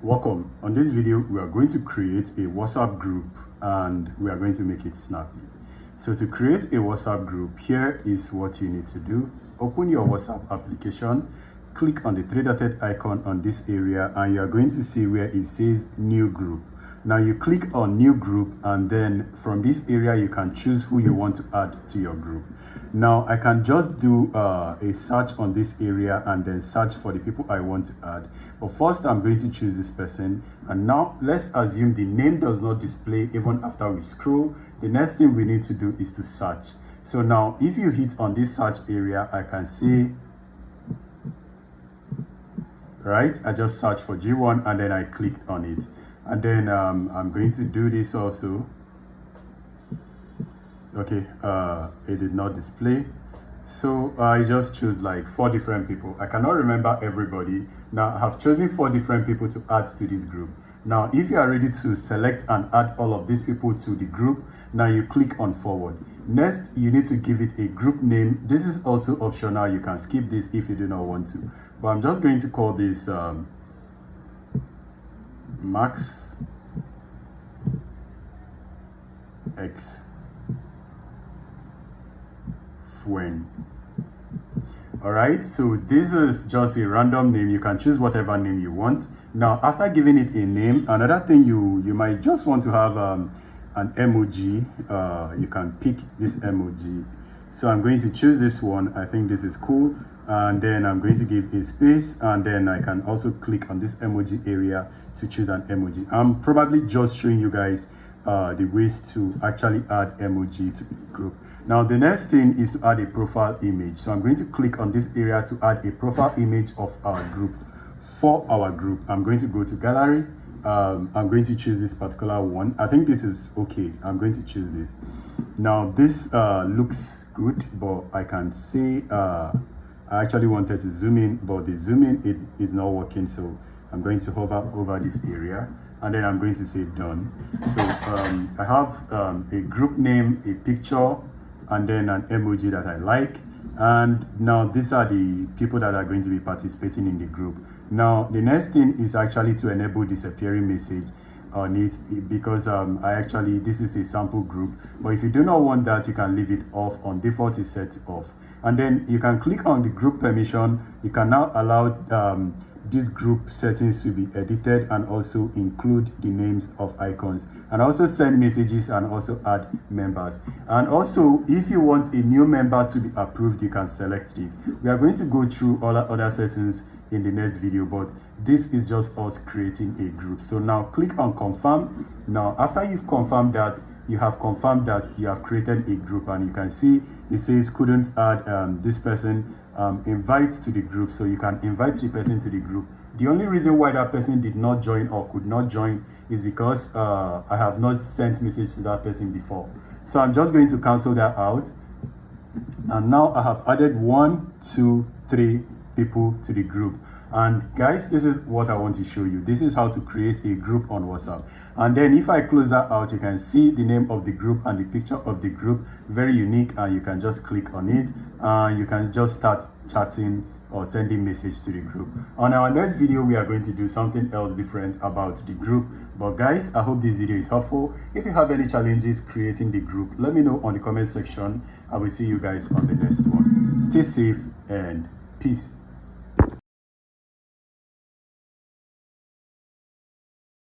Welcome. On this video, we are going to create a WhatsApp group and we are going to make it snappy. So to create a WhatsApp group, here is what you need to do. Open your WhatsApp application, click on the three-dotted icon on this area, and you are going to see where it says new group. Now you click on new group, and then from this area you can choose who you want to add to your group. Now I can just do a search on this area and then search for the people I want to add. But first I'm going to choose this person, and now let's assume the name does not display even after we scroll. The next thing we need to do is to search. So now if you hit on this search area, I can see, right, I just searched for G1 and then I clicked on it. And then I'm going to do this also. Okay, it did not display, so I just choose like 4 different people. I cannot remember everybody. Now I have chosen 4 different people to add to this group. Now if you are ready to select and add all of these people to the group, now you click on forward. Next, you need to give it a group name. This is also optional. You can skip this if you do not want to, but I'm just going to call this Max X Fuen. All right, so this is just a random name. You can choose whatever name you want. Now after giving it a name, another thing you might just want to have an emoji. You can pick this emoji. So I'm going to choose this one. I think this is cool, and then I'm going to give a space, and then I can also click on this emoji area to choose an emoji. I'm probably just showing you guys the ways to actually add emoji to the group. Now the next thing is to add a profile image. So I'm going to click on this area to add a profile image of our group. For our group, I'm going to go to gallery. I'm going to choose this particular one. I think this is okay. I'm going to choose this. Now this looks good, but I can see I actually wanted to zoom in, but the zoom in it is not working. So I'm going to hover over this area, and then I'm going to say done. So I have a group name, a picture, and then an emoji that I like. And now these are the people that are going to be participating in the group. Now the next thing is actually to enable disappearing message on it, because this is a sample group, but if you do not want that, you can leave it off. On default is set off, and then you can click on the group permission. You can now allow this group settings to be edited and also include the names of icons, and also send messages and also add members. And also if you want a new member to be approved, you can select this. We are going to go through all other settings in the next video, but this is just us creating a group. So now click on confirm. Now after you've confirmed that, you have confirmed that you have created a group, and you can see it says couldn't add this person, invite to the group. So you can invite the person to the group. The only reason why that person did not join or could not join is because I have not sent message to that person before. So I'm just going to cancel that out, and now I have added 1, 2, 3 people to the group. And guys, this is what I want to show you. This is how to create a group on WhatsApp. And then if I close that out, you can see the name of the group and the picture of the group, very unique, and you can just click on it and you can just start chatting or sending message to the group. On our next video, we are going to do something else different about the group. But guys, I hope this video is helpful. If you have any challenges creating the group, let me know on the comment section. I will see you guys on the next one. Stay safe and peace.